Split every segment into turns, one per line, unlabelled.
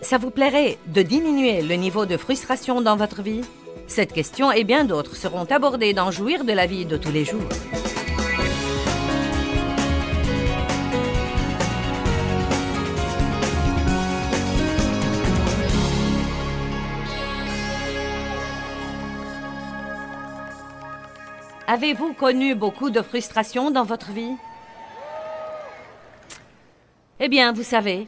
Ça vous plairait de diminuer le niveau de frustration dans votre vie? Cette question et bien d'autres seront abordées dans Jouir de la vie de tous les jours. Avez-vous connu beaucoup de frustration dans votre vie? Eh bien, vous savez,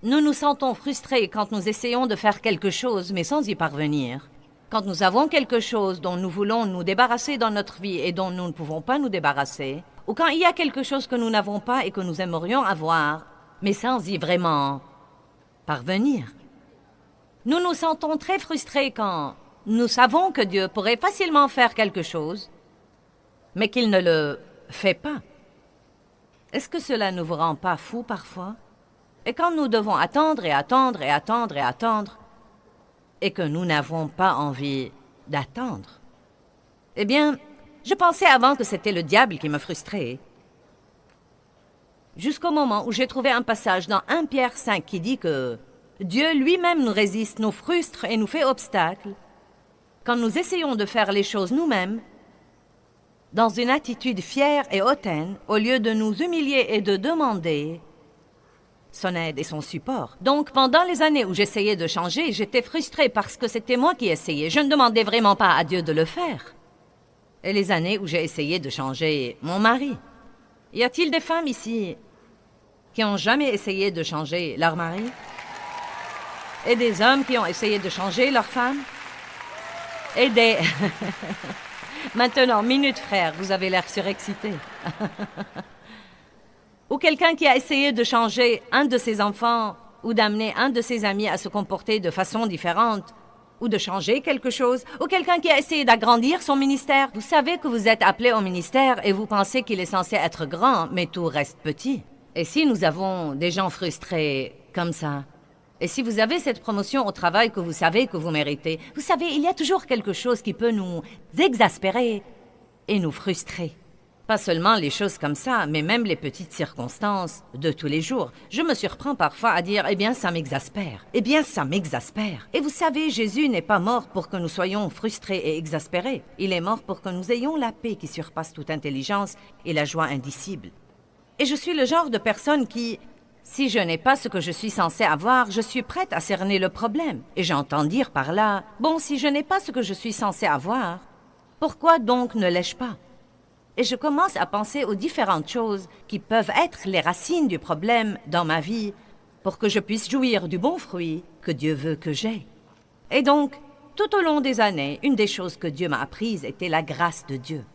nous nous sentons frustrés quand nous essayons de faire quelque chose, mais sans y parvenir. Quand nous avons quelque chose dont nous voulons nous débarrasser dans notre vie et dont nous ne pouvons pas nous débarrasser, ou quand il y a quelque chose que nous n'avons pas et que nous aimerions avoir, mais sans y vraiment parvenir. Nous nous sentons très frustrés quand nous savons que Dieu pourrait facilement faire quelque chose, mais qu'il ne le fait pas. Est-ce que cela ne vous rend pas fou parfois? Et quand nous devons attendre et attendre et attendre et attendre, et que nous n'avons pas envie d'attendre? Eh bien, je pensais avant que c'était le diable qui me frustrait. Jusqu'au moment où j'ai trouvé un passage dans 1 Pierre 5 qui dit que Dieu lui-même nous résiste, nous frustre et nous fait obstacle quand nous essayons de faire les choses nous-mêmes dans une attitude fière et hautaine, au lieu de nous humilier et de demander son aide et son support. Donc, pendant les années où j'essayais de changer, j'étais frustrée parce que c'était moi qui essayais. Je ne demandais vraiment pas à Dieu de le faire. Et les années où j'ai essayé de changer mon mari. Y a-t-il des femmes ici qui n'ont jamais essayé de changer leur mari? Et des hommes qui ont essayé de changer leur femme? Et des... Maintenant, minute frère, vous avez l'air surexcité. Ou quelqu'un qui a essayé de changer un de ses enfants ou d'amener un de ses amis à se comporter de façon différente ou de changer quelque chose, ou quelqu'un qui a essayé d'agrandir son ministère. Vous savez que vous êtes appelé au ministère et vous pensez qu'il est censé être grand, mais tout reste petit. Et si nous avons des gens frustrés comme ça, et si vous avez cette promotion au travail que vous savez que vous méritez, vous savez, il y a toujours quelque chose qui peut nous exaspérer et nous frustrer. Pas seulement les choses comme ça, mais même les petites circonstances de tous les jours. Je me surprends parfois à dire « Eh bien, ça m'exaspère. Eh bien, ça m'exaspère. » Et vous savez, Jésus n'est pas mort pour que nous soyons frustrés et exaspérés. Il est mort pour que nous ayons la paix qui surpasse toute intelligence et la joie indicible. Et je suis le genre de personne qui, si je n'ai pas ce que je suis censé avoir, je suis prête à cerner le problème. Et j'entends dire par là « Bon, si je n'ai pas ce que je suis censé avoir, pourquoi donc ne l'ai-je pas ?» Et je commence à penser aux différentes choses qui peuvent être les racines du problème dans ma vie pour que je puisse jouir du bon fruit que Dieu veut que j'aie. Et donc, tout au long des années, une des choses que Dieu m'a apprises était la grâce de Dieu.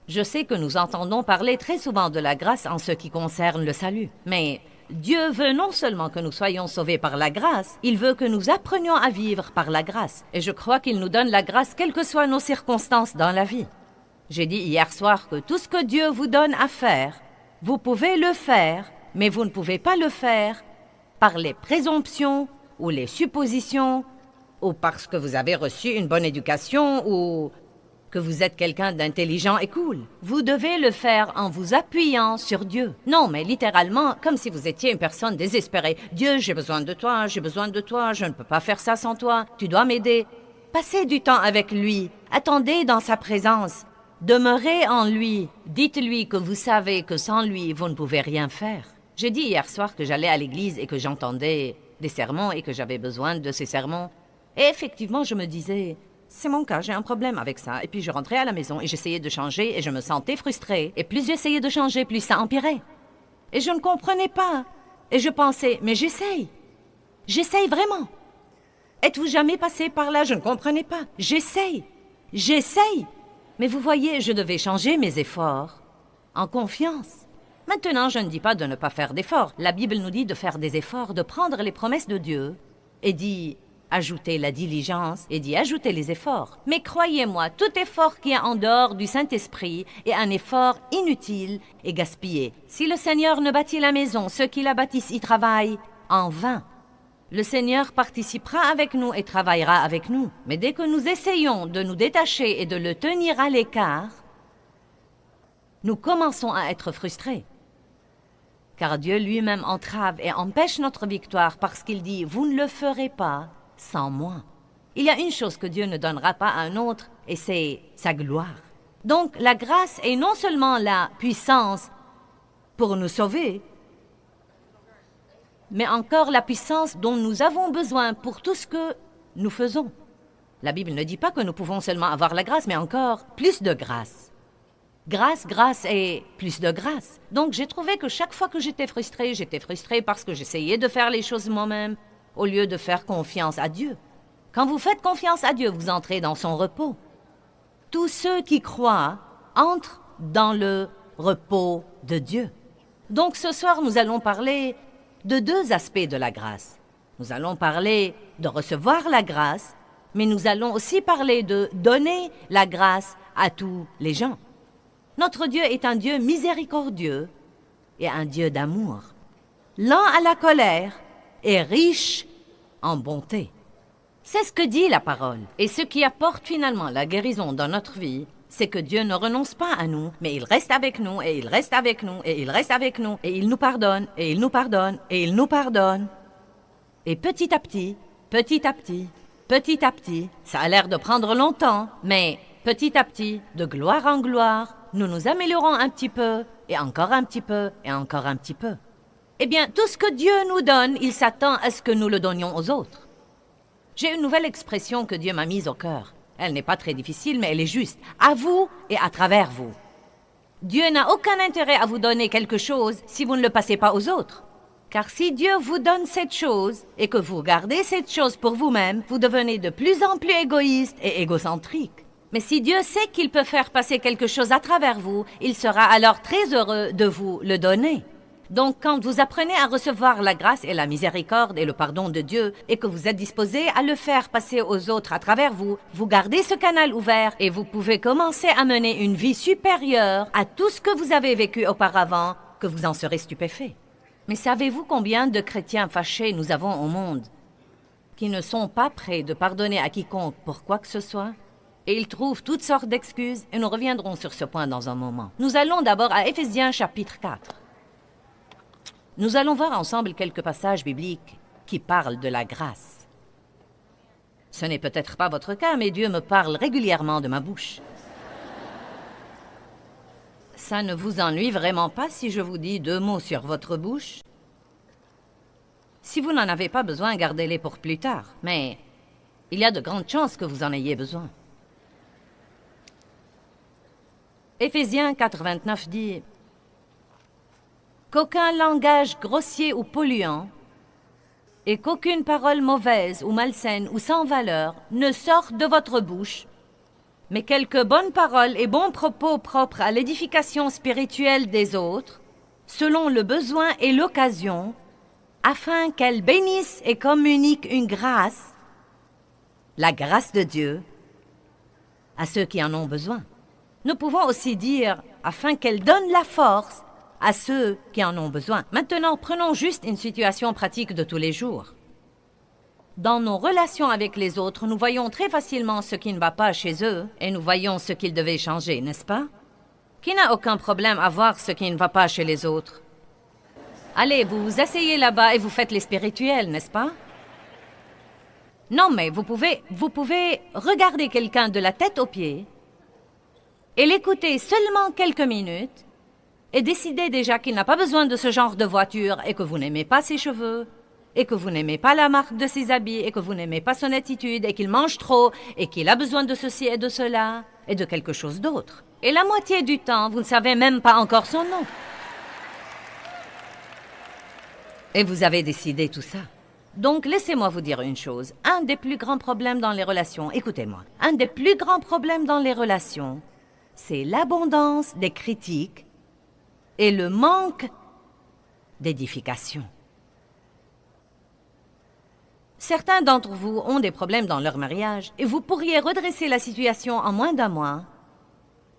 Je sais que nous entendons parler très souvent de la grâce en ce qui concerne le salut, mais Dieu veut non seulement que nous soyons sauvés par la grâce, il veut que nous apprenions à vivre par la grâce. Et je crois qu'il nous donne la grâce quelles que soient nos circonstances dans la vie. J'ai dit hier soir que tout ce que Dieu vous donne à faire, vous pouvez le faire, mais vous ne pouvez pas le faire par les présomptions ou les suppositions, ou parce que vous avez reçu une bonne éducation, ou que vous êtes quelqu'un d'intelligent et cool. Vous devez le faire en vous appuyant sur Dieu. Non, mais littéralement, comme si vous étiez une personne désespérée. « Dieu, j'ai besoin de toi, je ne peux pas faire ça sans toi, tu dois m'aider. » Passez du temps avec lui, attendez dans sa présence. Demeurez en lui. Dites-lui que vous savez que sans lui, vous ne pouvez rien faire. J'ai dit hier soir que j'allais à l'église et que j'entendais des sermons et que j'avais besoin de ces sermons. Et effectivement, je me disais, c'est mon cas, j'ai un problème avec ça. Et puis je rentrais à la maison et j'essayais de changer et je me sentais frustrée. Et plus j'essayais de changer, plus ça empirait. Et je ne comprenais pas. Et je pensais, mais j'essaye. J'essaye vraiment. Êtes-vous jamais passé par là? Je ne comprenais pas. J'essaye. J'essaye. Mais vous voyez, je devais changer mes efforts en confiance. Maintenant, je ne dis pas de ne pas faire d'efforts. La Bible nous dit de faire des efforts, de prendre les promesses de Dieu et d'y ajouter la diligence et d'y ajouter les efforts. Mais croyez-moi, tout effort qui est en dehors du Saint-Esprit est un effort inutile et gaspillé. Si le Seigneur ne bâtit la maison, ceux qui la bâtissent y travaillent en vain. Le Seigneur participera avec nous et travaillera avec nous. Mais dès que nous essayons de nous détacher et de le tenir à l'écart, nous commençons à être frustrés. car Dieu lui-même entrave et empêche notre victoire parce qu'il dit « Vous ne le ferez pas sans moi ». Il y a une chose que Dieu ne donnera pas à un autre, et c'est sa gloire. Donc la grâce est non seulement la puissance pour nous sauver, mais encore la puissance dont nous avons besoin pour tout ce que nous faisons. La Bible ne dit pas que nous pouvons seulement avoir la grâce, mais encore plus de grâce. Grâce, grâce et plus de grâce. Donc j'ai trouvé que chaque fois que j'étais frustrée parce que j'essayais de faire les choses moi-même au lieu de faire confiance à Dieu. Quand vous faites confiance à Dieu, vous entrez dans son repos. Tous ceux qui croient entrent dans le repos de Dieu. Donc ce soir, nous allons parler de deux aspects de la grâce. Nous allons parler de recevoir la grâce, mais nous allons aussi parler de donner la grâce à tous les gens. Notre Dieu est un Dieu miséricordieux et un Dieu d'amour, lent à la colère et riche en bonté. C'est ce que dit la parole. Et ce qui apporte finalement la guérison dans notre vie, c'est que Dieu ne renonce pas à nous, mais il reste avec nous, et il reste avec nous, et il reste avec nous, et il nous pardonne, et il nous pardonne, et il nous pardonne. Et petit à petit, petit à petit, petit à petit, ça a l'air de prendre longtemps, mais petit à petit, de gloire en gloire, nous nous améliorons un petit peu, et encore un petit peu, et encore un petit peu. Eh bien, tout ce que Dieu nous donne, il s'attend à ce que nous le donnions aux autres. J'ai une nouvelle expression que Dieu m'a mise au cœur. Elle n'est pas très difficile, mais elle est juste. À vous et à travers vous. Dieu n'a aucun intérêt à vous donner quelque chose si vous ne le passez pas aux autres. Car si Dieu vous donne cette chose et que vous gardez cette chose pour vous-même, vous devenez de plus en plus égoïste et égocentrique. Mais si Dieu sait qu'il peut faire passer quelque chose à travers vous, il sera alors très heureux de vous le donner. Donc, quand vous apprenez à recevoir la grâce et la miséricorde et le pardon de Dieu et que vous êtes disposé à le faire passer aux autres à travers vous, vous gardez ce canal ouvert et vous pouvez commencer à mener une vie supérieure à tout ce que vous avez vécu auparavant, que vous en serez stupéfait. Mais savez-vous combien de chrétiens fâchés nous avons au monde qui ne sont pas prêts de pardonner à quiconque pour quoi que ce soit? Et ils trouvent toutes sortes d'excuses et nous reviendrons sur ce point dans un moment. Nous allons d'abord à Éphésiens chapitre 4. Nous allons voir ensemble quelques passages bibliques qui parlent de la grâce. Ce n'est peut-être pas votre cas, mais Dieu me parle régulièrement de ma bouche. Ça ne vous ennuie vraiment pas si je vous dis 2 mots sur votre bouche? Si vous n'en avez pas besoin, gardez-les pour plus tard, mais il y a de grandes chances que vous en ayez besoin. Éphésiens 4:29 dit qu'aucun langage grossier ou polluant et qu'aucune parole mauvaise ou malsaine ou sans valeur ne sorte de votre bouche, mais quelques bonnes paroles et bons propos propres à l'édification spirituelle des autres, selon le besoin et l'occasion, afin qu'elles bénissent et communiquent une grâce, la grâce de Dieu, à ceux qui en ont besoin. Nous pouvons aussi dire, afin qu'elles donnent la force à ceux qui en ont besoin. Maintenant, prenons juste une situation pratique de tous les jours. Dans nos relations avec les autres, nous voyons très facilement ce qui ne va pas chez eux et nous voyons ce qu'ils devaient changer, n'est-ce pas? Qui n'a aucun problème à voir ce qui ne va pas chez les autres? Allez, vous vous asseyez là-bas et vous faites les spirituels, n'est-ce pas? Non, mais vous pouvez regarder quelqu'un de la tête aux pieds et l'écouter seulement quelques minutes et décider déjà qu'il n'a pas besoin de ce genre de voiture et que vous n'aimez pas ses cheveux et que vous n'aimez pas la marque de ses habits et que vous n'aimez pas son attitude et qu'il mange trop et qu'il a besoin de ceci et de cela et de quelque chose d'autre. Et la moitié du temps, vous ne savez même pas encore son nom. Et vous avez décidé tout ça. Donc, laissez-moi vous dire une chose. Un des plus grands problèmes dans les relations, écoutez-moi, un des plus grands problèmes dans les relations, c'est l'abondance des critiques et le manque d'édification. Certains d'entre vous ont des problèmes dans leur mariage et vous pourriez redresser la situation en moins d'1 mois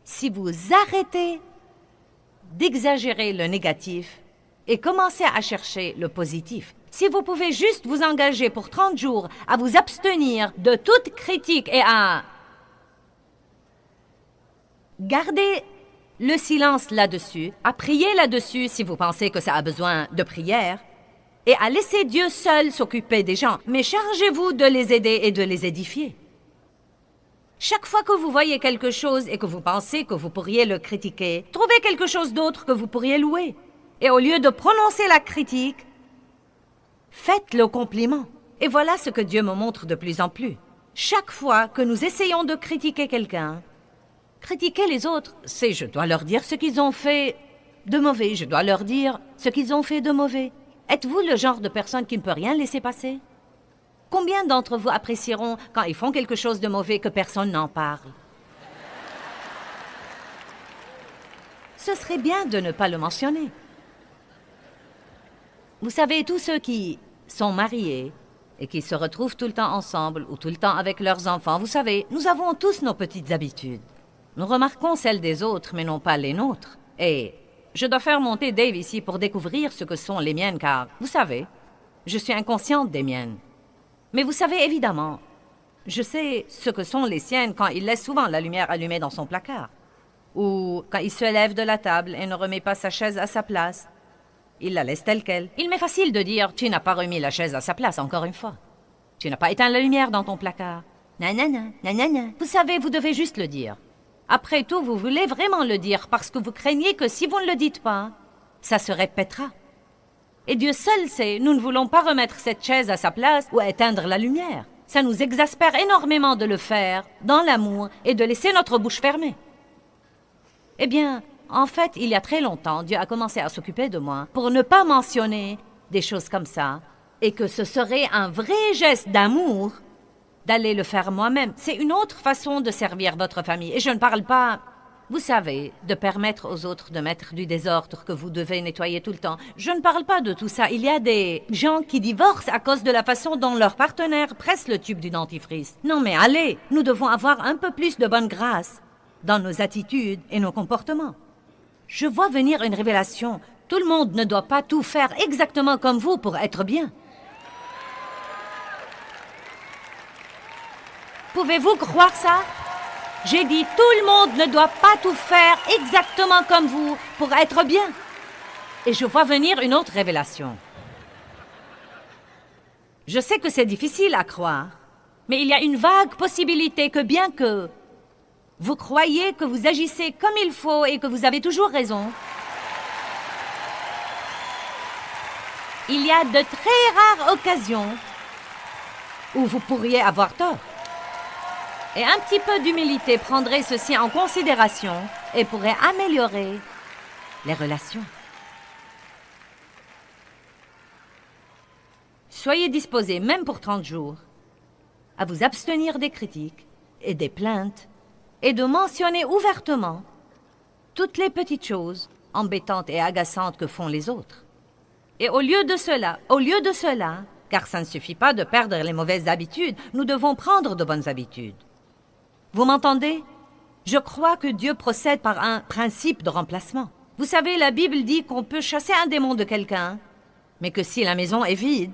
si vous arrêtez d'exagérer le négatif et commencez à chercher le positif. Si vous pouvez juste vous engager pour 30 jours à vous abstenir de toute critique et à garder le silence là-dessus, à prier là-dessus si vous pensez que ça a besoin de prière, et à laisser Dieu seul s'occuper des gens. Mais chargez-vous de les aider et de les édifier. Chaque fois que vous voyez quelque chose et que vous pensez que vous pourriez le critiquer, trouvez quelque chose d'autre que vous pourriez louer. Et au lieu de prononcer la critique, faites le compliment. Et voilà ce que Dieu me montre de plus en plus. Chaque fois que nous essayons de critiquer quelqu'un, critiquer les autres, c'est je dois leur dire ce qu'ils ont fait de mauvais, je dois leur dire ce qu'ils ont fait de mauvais. Êtes-vous le genre de personne qui ne peut rien laisser passer? Combien d'entre vous apprécieront quand ils font quelque chose de mauvais que personne n'en parle? Ce serait bien de ne pas le mentionner. Vous savez, tous ceux qui sont mariés et qui se retrouvent tout le temps ensemble ou tout le temps avec leurs enfants, vous savez, nous avons tous nos petites habitudes. Nous remarquons celles des autres, mais non pas les nôtres. Et je dois faire monter Dave ici pour découvrir ce que sont les miennes, car, vous savez, je suis inconsciente des miennes. Mais vous savez, évidemment, je sais ce que sont les siennes quand il laisse souvent la lumière allumée dans son placard. Ou quand il se lève de la table et ne remet pas sa chaise à sa place. Il la laisse telle qu'elle. Il m'est facile de dire « Tu n'as pas remis la chaise à sa place, encore une fois. Tu n'as pas éteint la lumière dans ton placard. Nanana, nanana. » Vous savez, vous devez juste le dire. Après tout, vous voulez vraiment le dire parce que vous craignez que si vous ne le dites pas, ça se répétera. Et Dieu seul sait, nous ne voulons pas remettre cette chaise à sa place ou éteindre la lumière. Ça nous exaspère énormément de le faire, dans l'amour, et de laisser notre bouche fermée. Eh bien, en fait, il y a très longtemps, Dieu a commencé à s'occuper de moi pour ne pas mentionner des choses comme ça, et que ce serait un vrai geste d'amour d'aller le faire moi-même. C'est une autre façon de servir votre famille. Et je ne parle pas, vous savez, de permettre aux autres de mettre du désordre que vous devez nettoyer tout le temps. Je ne parle pas de tout ça. Il y a des gens qui divorcent à cause de la façon dont leur partenaire presse le tube du dentifrice. Non mais allez, nous devons avoir un peu plus de bonne grâce dans nos attitudes et nos comportements. Je vois venir une révélation. Tout le monde ne doit pas tout faire exactement comme vous pour être bien. Pouvez-vous croire ça? J'ai dit, tout le monde ne doit pas tout faire exactement comme vous pour être bien. Et je vois venir une autre révélation. Je sais que c'est difficile à croire, mais il y a une vague possibilité que bien que vous croyez que vous agissez comme il faut et que vous avez toujours raison, il y a de très rares occasions où vous pourriez avoir tort. Et un petit peu d'humilité prendrait ceci en considération et pourrait améliorer les relations. Soyez disposés, même pour 30 jours, à vous abstenir des critiques et des plaintes et de mentionner ouvertement toutes les petites choses embêtantes et agaçantes que font les autres. Et au lieu de cela, car ça ne suffit pas de perdre les mauvaises habitudes, nous devons prendre de bonnes habitudes. Vous m'entendez? Je crois que Dieu procède par un principe de remplacement. Vous savez, la Bible dit qu'on peut chasser un démon de quelqu'un, mais que si la maison est vide,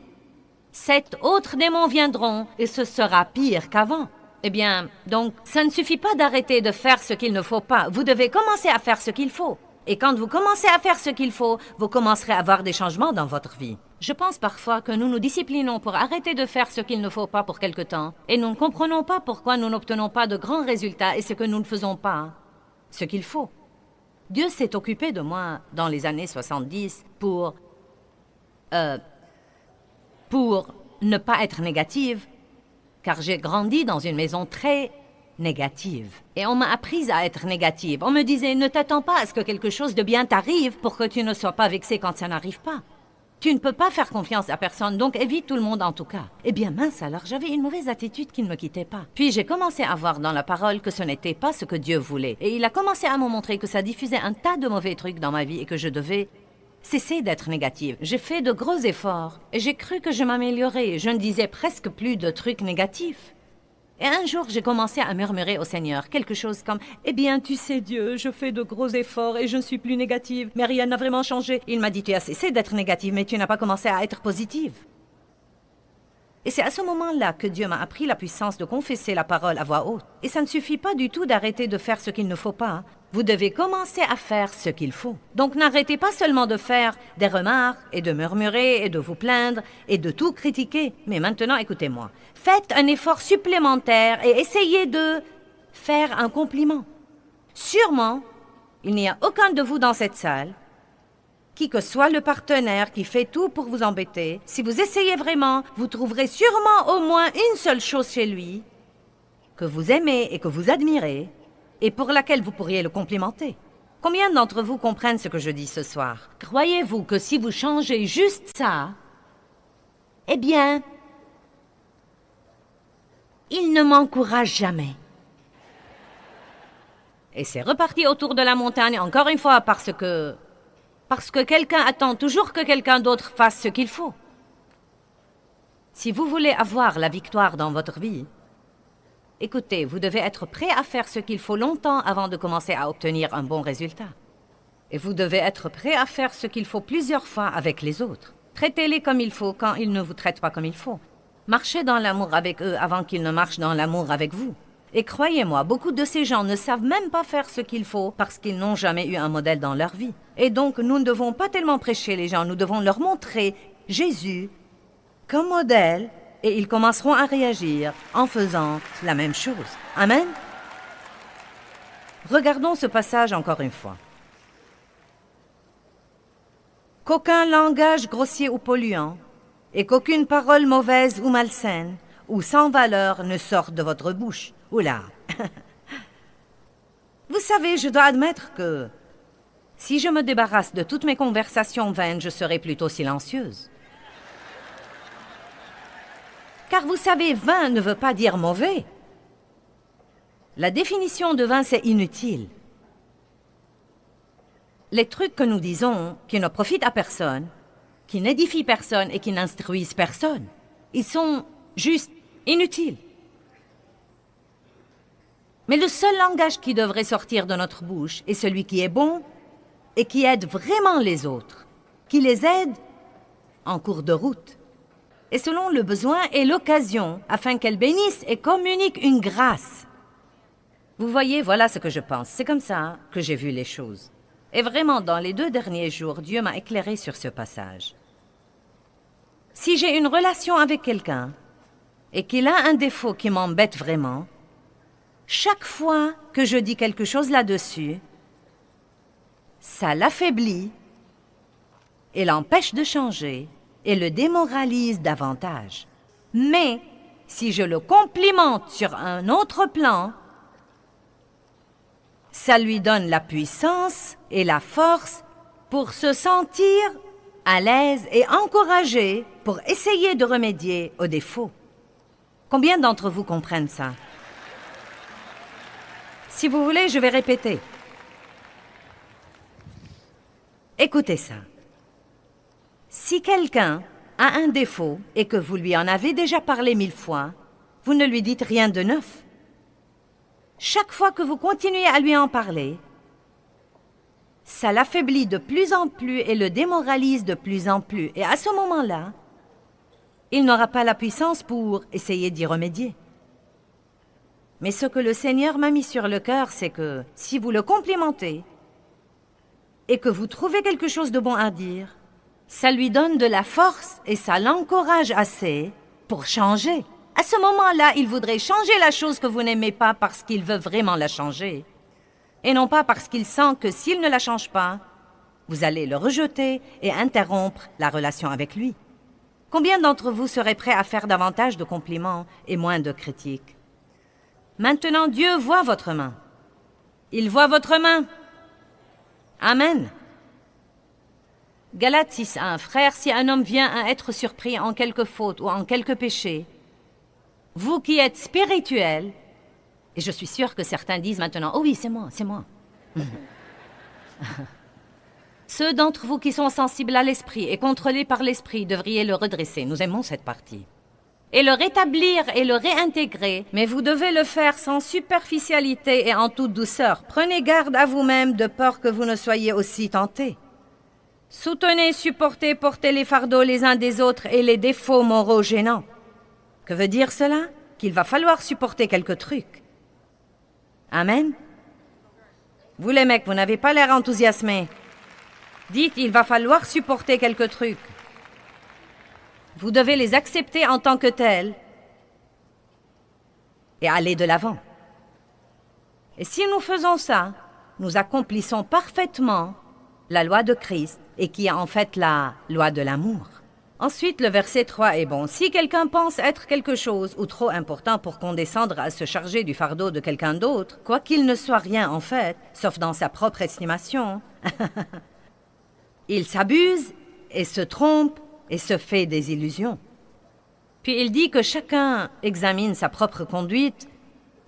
7 autres démons viendront et ce sera pire qu'avant. Eh bien, donc, ça ne suffit pas d'arrêter de faire ce qu'il ne faut pas. Vous devez commencer à faire ce qu'il faut. Et quand vous commencez à faire ce qu'il faut, vous commencerez à avoir des changements dans votre vie. Je pense parfois que nous nous disciplinons pour arrêter de faire ce qu'il ne faut pas pour quelque temps, et nous ne comprenons pas pourquoi nous n'obtenons pas de grands résultats et c'est que nous ne faisons pas ce qu'il faut. Dieu s'est occupé de moi dans les années 70 pour ne pas être négative, car j'ai grandi dans une maison très négative. Et on m'a apprise à être négative. On me disait, ne t'attends pas à ce que quelque chose de bien t'arrive pour que tu ne sois pas vexé quand ça n'arrive pas. Tu ne peux pas faire confiance à personne, donc évite tout le monde en tout cas. Eh bien mince alors, j'avais une mauvaise attitude qui ne me quittait pas. Puis j'ai commencé à voir dans la parole que ce n'était pas ce que Dieu voulait. Et il a commencé à me montrer que ça diffusait un tas de mauvais trucs dans ma vie et que je devais cesser d'être négative. J'ai fait de gros efforts et j'ai cru que je m'améliorais. Je ne disais presque plus de trucs négatifs. Et un jour, j'ai commencé à murmurer au Seigneur quelque chose comme « Eh bien, tu sais Dieu, je fais de gros efforts et je ne suis plus négative, mais rien n'a vraiment changé. » Il m'a dit « Tu as cessé d'être négative, mais tu n'as pas commencé à être positive. » Et c'est à ce moment-là que Dieu m'a appris la puissance de confesser la parole à voix haute. Et ça ne suffit pas du tout d'arrêter de faire ce qu'il ne faut pas. Vous devez commencer à faire ce qu'il faut. Donc n'arrêtez pas seulement de faire des remarques et de murmurer et de vous plaindre et de tout critiquer. Mais maintenant, écoutez-moi. Faites un effort supplémentaire et essayez de faire un compliment. Sûrement, il n'y a aucun de vous dans cette salle, qui que soit le partenaire qui fait tout pour vous embêter. Si vous essayez vraiment, vous trouverez sûrement au moins une seule chose chez lui que vous aimez et que vous admirez, et pour laquelle vous pourriez le complimenter. Combien d'entre vous comprennent ce que je dis ce soir? Croyez-vous que si vous changez juste ça, eh bien, il ne m'encourage jamais. Et c'est reparti autour de la montagne, encore une fois, parce que quelqu'un attend toujours que quelqu'un d'autre fasse ce qu'il faut. Si vous voulez avoir la victoire dans votre vie, écoutez, vous devez être prêt à faire ce qu'il faut longtemps avant de commencer à obtenir un bon résultat. Et vous devez être prêt à faire ce qu'il faut plusieurs fois avec les autres. Traitez-les comme il faut quand ils ne vous traitent pas comme il faut. Marchez dans l'amour avec eux avant qu'ils ne marchent dans l'amour avec vous. Et croyez-moi, beaucoup de ces gens ne savent même pas faire ce qu'il faut parce qu'ils n'ont jamais eu un modèle dans leur vie. Et donc, nous ne devons pas tellement prêcher les gens, nous devons leur montrer Jésus comme modèle et ils commenceront à réagir en faisant la même chose. Amen. Regardons ce passage encore une fois. Qu'aucun langage grossier ou polluant et qu'aucune parole mauvaise ou malsaine ou sans valeur ne sorte de votre bouche. Oula. Vous savez, je dois admettre que si je me débarrasse de toutes mes conversations vaines, je serai plutôt silencieuse. Car vous savez, vain ne veut pas dire mauvais. La définition de vain, c'est inutile. Les trucs que nous disons, qui ne profitent à personne, qui n'édifient personne et qui n'instruisent personne, ils sont juste inutiles. Mais le seul langage qui devrait sortir de notre bouche est celui qui est bon et qui aide vraiment les autres, qui les aide en cours de route, et selon le besoin et l'occasion, afin qu'elles bénissent et communiquent une grâce. Vous voyez, voilà ce que je pense. C'est comme ça que j'ai vu les choses. Et vraiment, dans les 2 derniers jours, Dieu m'a éclairé sur ce passage. Si j'ai une relation avec quelqu'un et qu'il a un défaut qui m'embête vraiment, chaque fois que je dis quelque chose là-dessus, ça l'affaiblit et l'empêche de changer et le démoralise davantage. Mais si je le complimente sur un autre plan, ça lui donne la puissance et la force pour se sentir à l'aise et encouragé pour essayer de remédier aux défauts. Combien d'entre vous comprennent ça? Si vous voulez, je vais répéter. Écoutez ça. Si quelqu'un a un défaut et que vous lui en avez déjà parlé 1000 fois, vous ne lui dites rien de neuf. Chaque fois que vous continuez à lui en parler, ça l'affaiblit de plus en plus et le démoralise de plus en plus. Et à ce moment-là, il n'aura pas la puissance pour essayer d'y remédier. Mais ce que le Seigneur m'a mis sur le cœur, c'est que si vous le complimentez et que vous trouvez quelque chose de bon à dire, ça lui donne de la force et ça l'encourage assez pour changer. À ce moment-là, il voudrait changer la chose que vous n'aimez pas parce qu'il veut vraiment la changer. Et non pas parce qu'il sent que s'il ne la change pas, vous allez le rejeter et interrompre la relation avec lui. Combien d'entre vous seraient prêts à faire davantage de compliments et moins de critiques? Maintenant, Dieu voit votre main. Il voit votre main. Amen. Galates 6:1. Frères, si un homme vient à être surpris en quelque faute ou en quelque péché, vous qui êtes spirituels, et je suis sûre que certains disent maintenant, « Oh oui, c'est moi, c'est moi. » Ceux d'entre vous qui sont sensibles à l'esprit et contrôlés par l'esprit devriez le redresser. Nous aimons cette partie. Et le rétablir et le réintégrer, mais vous devez le faire sans superficialité et en toute douceur. Prenez garde à vous-même de peur que vous ne soyez aussi tentés. Soutenez, supportez, portez les fardeaux les uns des autres et les défauts moraux gênants. Que veut dire cela? Qu'il va falloir supporter quelques trucs. Amen. Vous les mecs, vous n'avez pas l'air enthousiasmés. Dites, il va falloir supporter quelques trucs. Vous devez les accepter en tant que tels et aller de l'avant. Et si nous faisons ça, nous accomplissons parfaitement la loi de Christ et qui est en fait la loi de l'amour. Ensuite, le verset 3 est bon. Si quelqu'un pense être quelque chose ou trop important pour condescendre à se charger du fardeau de quelqu'un d'autre, quoi qu'il ne soit rien en fait, sauf dans sa propre estimation, il s'abuse et se trompe et se fait des illusions. Puis il dit que chacun examine sa propre conduite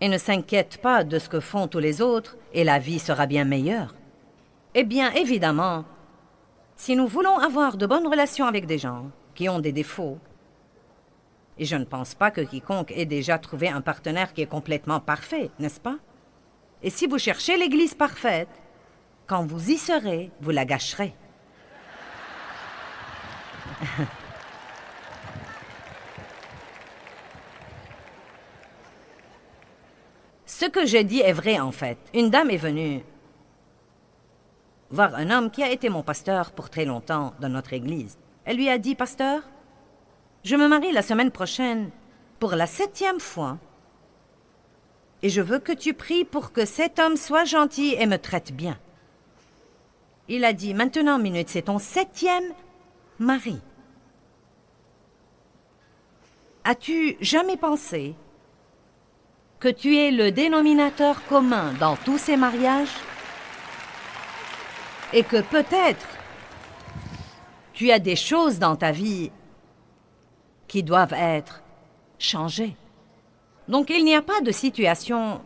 et ne s'inquiète pas de ce que font tous les autres et la vie sera bien meilleure. Eh bien, évidemment, si nous voulons avoir de bonnes relations avec des gens qui ont des défauts, et je ne pense pas que quiconque ait déjà trouvé un partenaire qui est complètement parfait, n'est-ce pas? Et si vous cherchez l'église parfaite, quand vous y serez, vous la gâcherez. Ce que je dis est vrai en fait. Une dame est venue voir un homme qui a été mon pasteur pour très longtemps dans notre église. Elle lui a dit, « Pasteur, je me marie la semaine prochaine pour la 7e fois et je veux que tu pries pour que cet homme soit gentil et me traite bien. » Il a dit, « Maintenant, minute, c'est ton 7e mari. As-tu jamais pensé que tu es le dénominateur commun dans tous ces mariages et que peut-être tu as des choses dans ta vie qui doivent être changées. Donc il n'y a pas de situation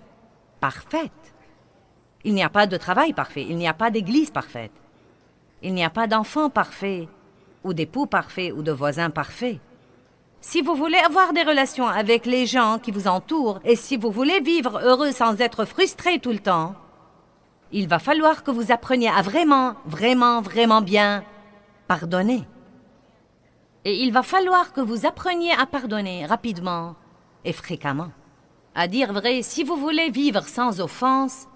parfaite. Il n'y a pas de travail parfait. Il n'y a pas d'église parfaite. Il n'y a pas d'enfant parfait ou d'époux parfait ou de voisin parfait. Si vous voulez avoir des relations avec les gens qui vous entourent et si vous voulez vivre heureux sans être frustré tout le temps, il va falloir que vous appreniez à vraiment bien pardonner. Et il va falloir que vous appreniez à pardonner rapidement et fréquemment. À dire vrai, si vous voulez vivre sans offense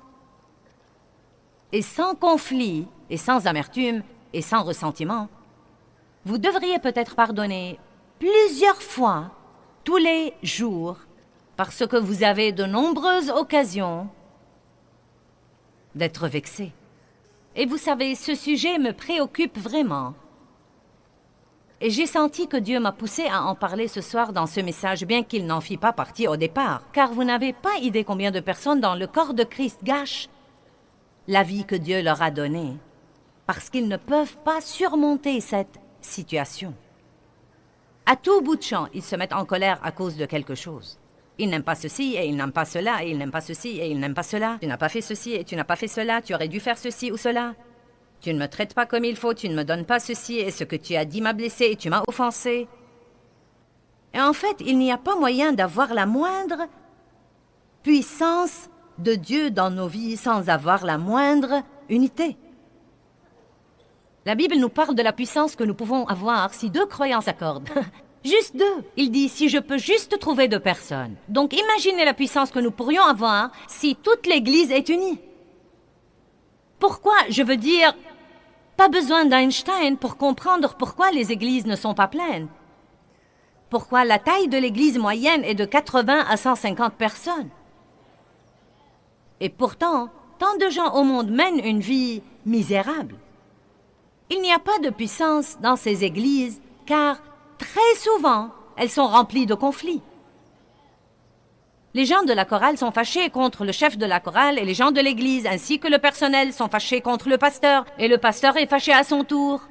et sans conflit et sans amertume et sans ressentiment, vous devriez peut-être pardonner plusieurs fois tous les jours parce que vous avez de nombreuses occasions d'être vexé. Et vous savez, ce sujet me préoccupe vraiment. Et j'ai senti que Dieu m'a poussé à en parler ce soir dans ce message, bien qu'il n'en fit pas partie au départ. Car vous n'avez pas idée combien de personnes dans le corps de Christ gâchent la vie que Dieu leur a donnée, parce qu'ils ne peuvent pas surmonter cette situation. À tout bout de champ, ils se mettent en colère à cause de quelque chose. Ils n'aiment pas ceci et ils n'aiment pas cela et ils n'aiment pas ceci et ils n'aiment pas cela. Tu n'as pas fait ceci et tu n'as pas fait cela. Tu aurais dû faire ceci ou cela. Tu ne me traites pas comme il faut. Tu ne me donnes pas ceci et ce que tu as dit m'a blessé et tu m'as offensé. Et en fait, il n'y a pas moyen d'avoir la moindre puissance de Dieu dans nos vies sans avoir la moindre unité. La Bible nous parle de la puissance que nous pouvons avoir si 2 croyants s'accordent. Juste 2. Il dit, si je peux juste trouver 2 personnes. Donc imaginez la puissance que nous pourrions avoir si toute l'Église est unie. Pourquoi? Je veux dire, pas besoin d'Einstein pour comprendre pourquoi les églises ne sont pas pleines. Pourquoi la taille de l'église moyenne est de 80 à 150 personnes. Et pourtant, tant de gens au monde mènent une vie misérable. Il n'y a pas de puissance dans ces églises, car très souvent, elles sont remplies de conflits. Les gens de la chorale sont fâchés contre le chef de la chorale et les gens de l'église, ainsi que le personnel, sont fâchés contre le pasteur, et le pasteur est fâché à son tour.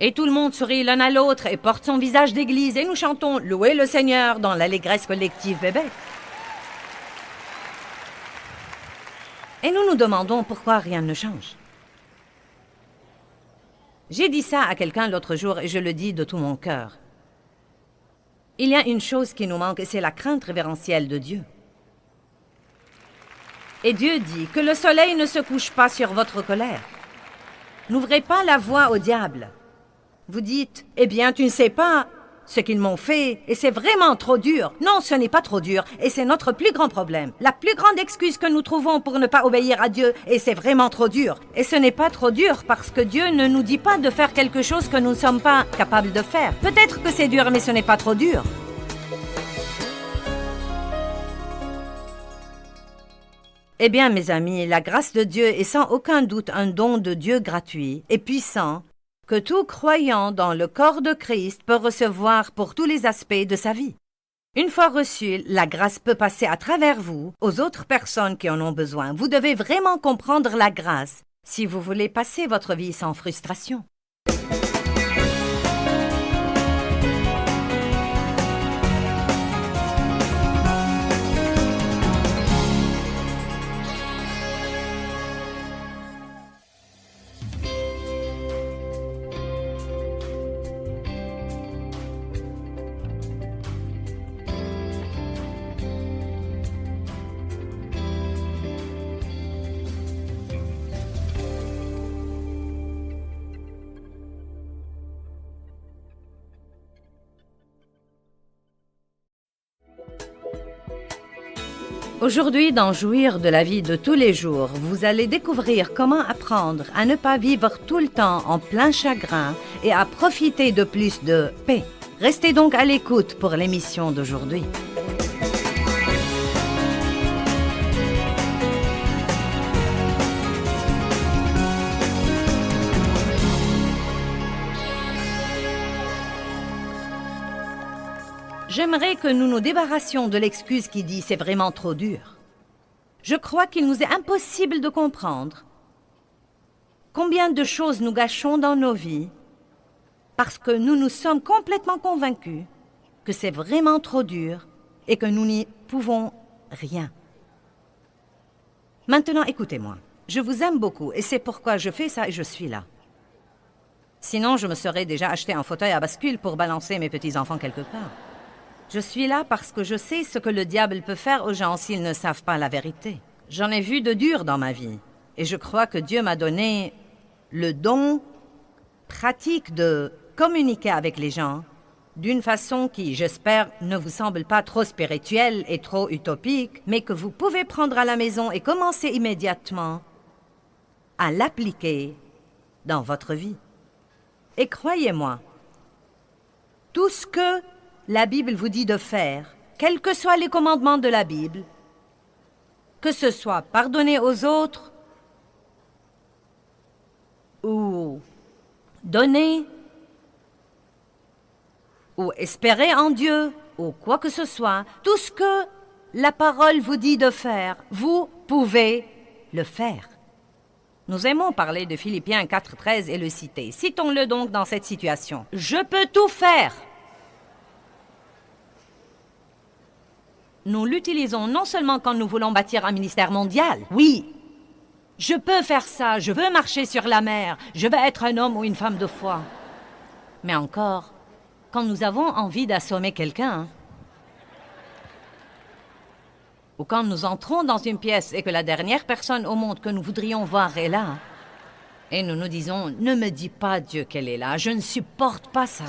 Et tout le monde sourit l'un à l'autre et porte son visage d'église, et nous chantons « Louez le Seigneur » dans l'allégresse collective bébé. Et nous nous demandons pourquoi rien ne change. J'ai dit ça à quelqu'un l'autre jour et je le dis de tout mon cœur. Il y a une chose qui nous manque et c'est la crainte révérentielle de Dieu. Et Dieu dit que le soleil ne se couche pas sur votre colère. N'ouvrez pas la voie au diable. Vous dites, eh bien, tu ne sais pas ce qu'ils m'ont fait, et c'est vraiment trop dur. Non, ce n'est pas trop dur, et c'est notre plus grand problème. La plus grande excuse que nous trouvons pour ne pas obéir à Dieu, et c'est vraiment trop dur. Et ce n'est pas trop dur parce que Dieu ne nous dit pas de faire quelque chose que nous ne sommes pas capables de faire. Peut-être que c'est dur, mais ce n'est pas trop dur. Eh bien, mes amis, la grâce de Dieu est sans aucun doute un don de Dieu gratuit et puissant, que tout croyant dans le corps de Christ peut recevoir pour tous les aspects de sa vie. Une fois reçue, la grâce peut passer à travers vous aux autres personnes qui en ont besoin. Vous devez vraiment comprendre la grâce si vous voulez passer votre vie sans frustration. Aujourd'hui, dans Jouir de la vie de tous les jours, vous allez découvrir comment apprendre à ne pas vivre tout le temps en plein chagrin et à profiter de plus de paix. Restez donc à l'écoute pour l'émission d'aujourd'hui. J'aimerais que nous nous débarrassions de l'excuse qui dit « c'est vraiment trop dur ». Je crois qu'il nous est impossible de comprendre combien de choses nous gâchons dans nos vies parce que nous nous sommes complètement convaincus que c'est vraiment trop dur et que nous n'y pouvons rien. Maintenant, écoutez-moi. Je vous aime beaucoup et c'est pourquoi je fais ça et je suis là. Sinon, je me serais déjà acheté un fauteuil à bascule pour balancer mes petits-enfants quelque part. Je suis là parce que je sais ce que le diable peut faire aux gens s'ils ne savent pas la vérité. J'en ai vu de dur dans ma vie. Et je crois que Dieu m'a donné le don pratique de communiquer avec les gens d'une façon qui, j'espère, ne vous semble pas trop spirituelle et trop utopique, mais que vous pouvez prendre à la maison et commencer immédiatement à l'appliquer dans votre vie. Et croyez-moi, tout ce que la Bible vous dit de faire, quels que soient les commandements de la Bible, que ce soit pardonner aux autres ou donner ou espérer en Dieu ou quoi que ce soit, tout ce que la parole vous dit de faire, vous pouvez le faire. Nous aimons parler de Philippiens 4,13 et le citer. Citons-le donc dans cette situation. « Je peux tout faire ». Nous l'utilisons non seulement quand nous voulons bâtir un ministère mondial. Oui, je peux faire ça, je veux marcher sur la mer, je veux être un homme ou une femme de foi. Mais encore, quand nous avons envie d'assommer quelqu'un, ou quand nous entrons dans une pièce et que la dernière personne au monde que nous voudrions voir est là, et nous nous disons « Ne me dis pas, Dieu, qu'elle est là, je ne supporte pas ça. »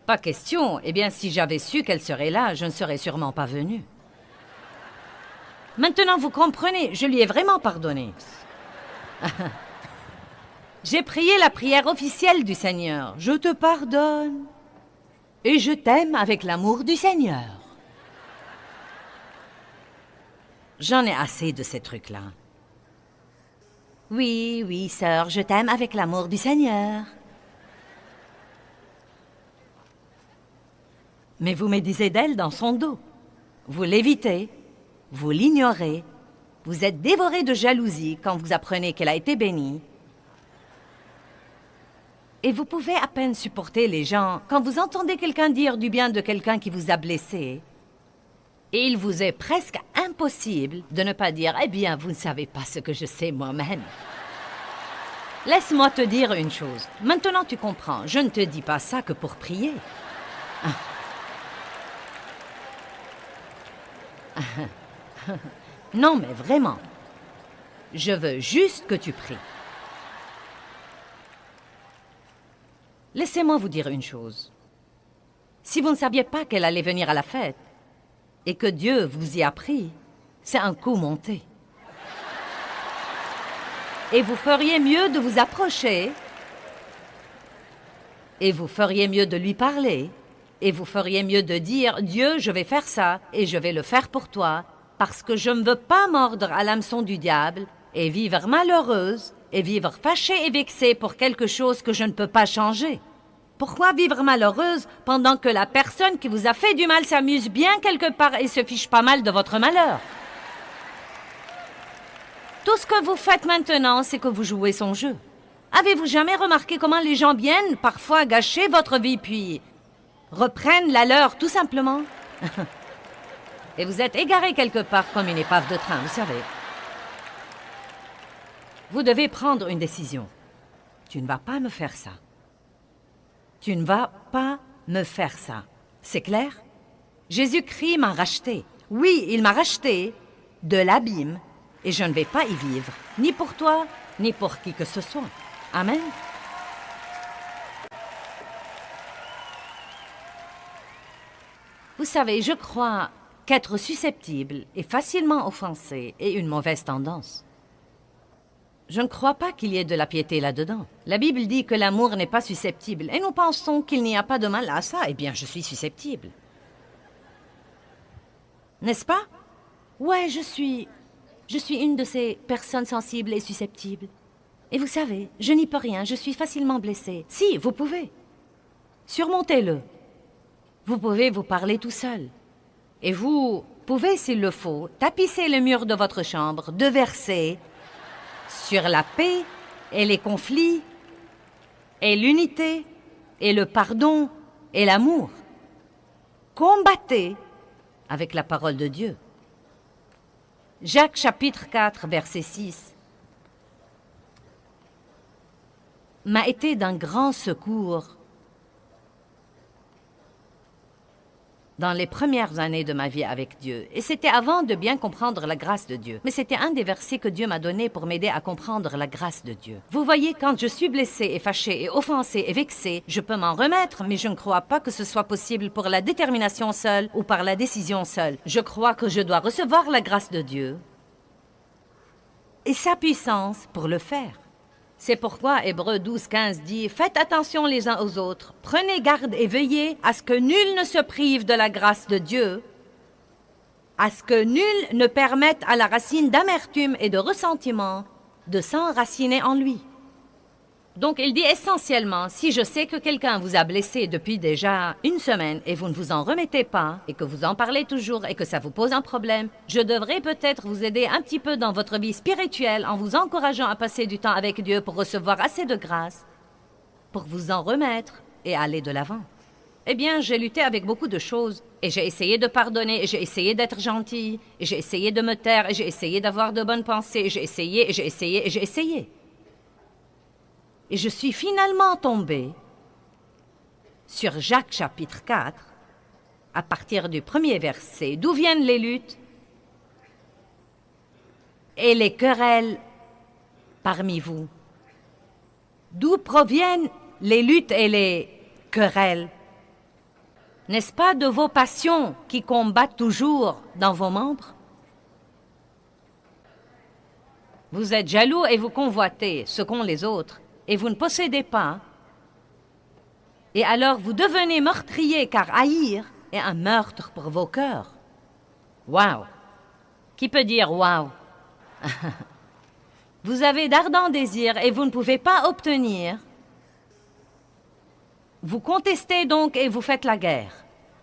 Pas question. Eh bien, si j'avais su qu'elle serait là, je ne serais sûrement pas venue. Maintenant, vous comprenez, je lui ai vraiment pardonné. J'ai prié la prière officielle du Seigneur. Je te pardonne et je t'aime avec l'amour du Seigneur. J'en ai assez de ces trucs-là. Oui, oui, sœur, je t'aime avec l'amour du Seigneur. Mais vous médisez d'elle dans son dos. Vous l'évitez, vous l'ignorez, vous êtes dévoré de jalousie quand vous apprenez qu'elle a été bénie. Et vous pouvez à peine supporter les gens quand vous entendez quelqu'un dire du bien de quelqu'un qui vous a blessé. Et il vous est presque impossible de ne pas dire « Eh bien, vous ne savez pas ce que je sais moi-même. » Laisse-moi te dire une chose. Maintenant, tu comprends. Je ne te dis pas ça que pour prier. Non, mais vraiment. Je veux juste que tu pries. Laissez-moi vous dire une chose. Si vous ne saviez pas qu'elle allait venir à la fête, et que Dieu vous y a pris, c'est un coup monté. Et vous feriez mieux de vous approcher, et vous feriez mieux de lui parler, et vous feriez mieux de dire « Dieu, je vais faire ça, et je vais le faire pour toi, parce que je ne veux pas mordre à l'hameçon du diable, et vivre malheureuse, et vivre fâchée et vexée pour quelque chose que je ne peux pas changer. » Pourquoi vivre malheureuse pendant que la personne qui vous a fait du mal s'amuse bien quelque part et se fiche pas mal de votre malheur? Tout ce que vous faites maintenant, c'est que vous jouez son jeu. Avez-vous jamais remarqué comment les gens viennent parfois gâcher votre vie puis reprennent la leur tout simplement? Et vous êtes égaré quelque part comme une épave de train, vous savez. Vous devez prendre une décision. Tu ne vas pas me faire ça. Tu ne vas pas me faire ça. C'est clair? Jésus-Christ m'a racheté. Oui, il m'a racheté de l'abîme et je ne vais pas y vivre, ni pour toi, ni pour qui que ce soit. Amen. Vous savez, je crois qu'être susceptible et facilement offensé est une mauvaise tendance. Je ne crois pas qu'il y ait de la piété là-dedans. La Bible dit que l'amour n'est pas susceptible, et nous pensons qu'il n'y a pas de mal à ça. Eh bien, je suis susceptible. N'est-ce pas? Ouais, je suis une de ces personnes sensibles et susceptibles. Et vous savez, je n'y peux rien, je suis facilement blessée. Si, vous pouvez. Surmontez-le. Vous pouvez vous parler tout seul. Et vous pouvez, s'il le faut, tapisser le mur de votre chambre, de verser sur la paix et les conflits et l'unité et le pardon et l'amour. Combattez avec la parole de Dieu. Jacques chapitre 4, verset 6 m'a été d'un grand secours dans les premières années de ma vie avec Dieu. Et c'était avant de bien comprendre la grâce de Dieu. Mais c'était un des versets que Dieu m'a donné pour m'aider à comprendre la grâce de Dieu. Vous voyez, quand je suis blessée et fâchée et offensée et vexée, je peux m'en remettre, mais je ne crois pas que ce soit possible pour la détermination seule ou par la décision seule. Je crois que je dois recevoir la grâce de Dieu et sa puissance pour le faire. C'est pourquoi Hébreux 12, 15 dit « Faites attention les uns aux autres, prenez garde et veillez à ce que nul ne se prive de la grâce de Dieu, à ce que nul ne permette à la racine d'amertume et de ressentiment de s'enraciner en lui. » Donc il dit essentiellement, si je sais que quelqu'un vous a blessé depuis déjà une semaine et vous ne vous en remettez pas, et que vous en parlez toujours et que ça vous pose un problème, je devrais peut-être vous aider un petit peu dans votre vie spirituelle en vous encourageant à passer du temps avec Dieu pour recevoir assez de grâce, pour vous en remettre et aller de l'avant. Eh bien, j'ai lutté avec beaucoup de choses, et j'ai essayé de pardonner, et j'ai essayé d'être gentille, et j'ai essayé de me taire, et j'ai essayé d'avoir de bonnes pensées, et j'ai essayé, et j'ai essayé, et j'ai essayé. Et je suis finalement tombée sur Jacques chapitre 4, à partir du premier verset, d'où viennent les luttes et les querelles parmi vous. D'où proviennent les luttes et les querelles? N'est-ce pas de vos passions qui combattent toujours dans vos membres? Vous êtes jaloux et vous convoitez ce qu'ont les autres, et vous ne possédez pas. Et alors vous devenez meurtrier, car haïr est un meurtre pour vos cœurs. Wow! Qui peut dire wow? Vous avez d'ardents désirs et vous ne pouvez pas obtenir. Vous contestez donc et vous faites la guerre.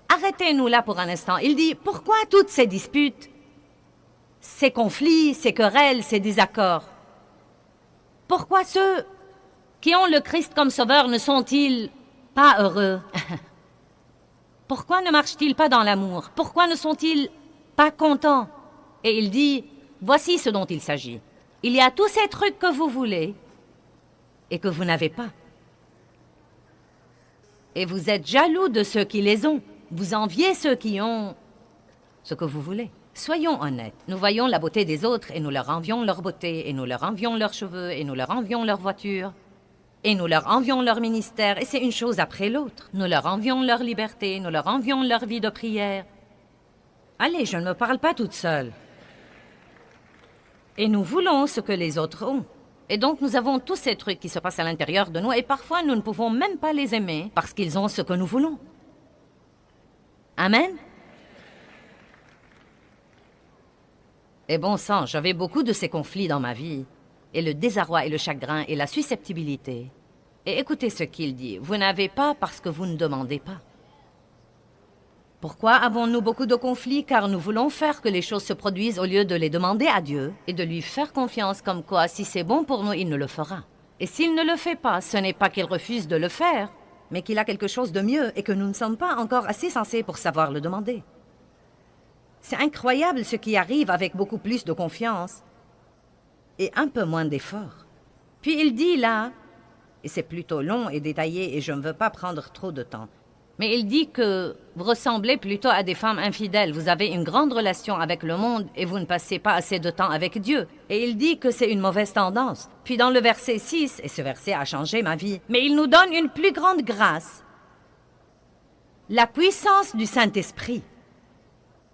Arrêtez-nous là pour un instant. Il dit, pourquoi toutes ces disputes, ces conflits, ces querelles, ces désaccords? Pourquoi ceux qui ont le Christ comme sauveur ne sont-ils pas heureux? Pourquoi ne marchent-ils pas dans l'amour? Pourquoi ne sont-ils pas contents? Et il dit, voici ce dont il s'agit. Il y a tous ces trucs que vous voulez et que vous n'avez pas. Et vous êtes jaloux de ceux qui les ont. Vous enviez ceux qui ont ce que vous voulez. Soyons honnêtes. Nous voyons la beauté des autres et nous leur envions leur beauté, et nous leur envions leurs cheveux, et nous leur envions leur voiture. Et nous leur envions leur ministère, et c'est une chose après l'autre. Nous leur envions leur liberté, nous leur envions leur vie de prière. Allez, je ne me parle pas toute seule. Et nous voulons ce que les autres ont. Et donc nous avons tous ces trucs qui se passent à l'intérieur de nous, et parfois nous ne pouvons même pas les aimer, parce qu'ils ont ce que nous voulons. Amen? Et bon sang, j'avais beaucoup de ces conflits dans ma vie, et le désarroi et le chagrin et la susceptibilité. Et écoutez ce qu'il dit, vous n'avez pas parce que vous ne demandez pas. Pourquoi avons-nous beaucoup de conflits? Car nous voulons faire que les choses se produisent au lieu de les demander à Dieu et de lui faire confiance comme quoi si c'est bon pour nous, il ne le fera. Et s'il ne le fait pas, ce n'est pas qu'il refuse de le faire, mais qu'il a quelque chose de mieux et que nous ne sommes pas encore assez sensés pour savoir le demander. C'est incroyable ce qui arrive avec beaucoup plus de confiance et un peu moins d'effort. Puis il dit là, et c'est plutôt long et détaillé et je ne veux pas prendre trop de temps, mais il dit que vous ressemblez plutôt à des femmes infidèles. Vous avez une grande relation avec le monde et vous ne passez pas assez de temps avec Dieu. Et il dit que c'est une mauvaise tendance. Puis dans le verset 6, et ce verset a changé ma vie, mais il nous donne une plus grande grâce. La puissance du Saint-Esprit.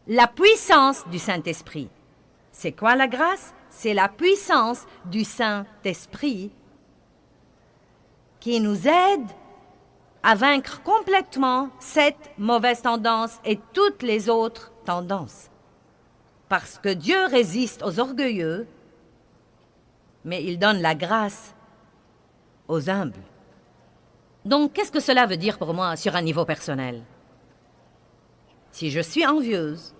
La puissance du Saint-Esprit. C'est quoi la grâce? C'est la puissance du Saint-Esprit qui nous aide à vaincre complètement cette mauvaise tendance et toutes les autres tendances. Parce que Dieu résiste aux orgueilleux, mais il donne la grâce aux humbles. Donc, qu'est-ce que cela veut dire pour moi sur un niveau personnel? Si je suis envieuse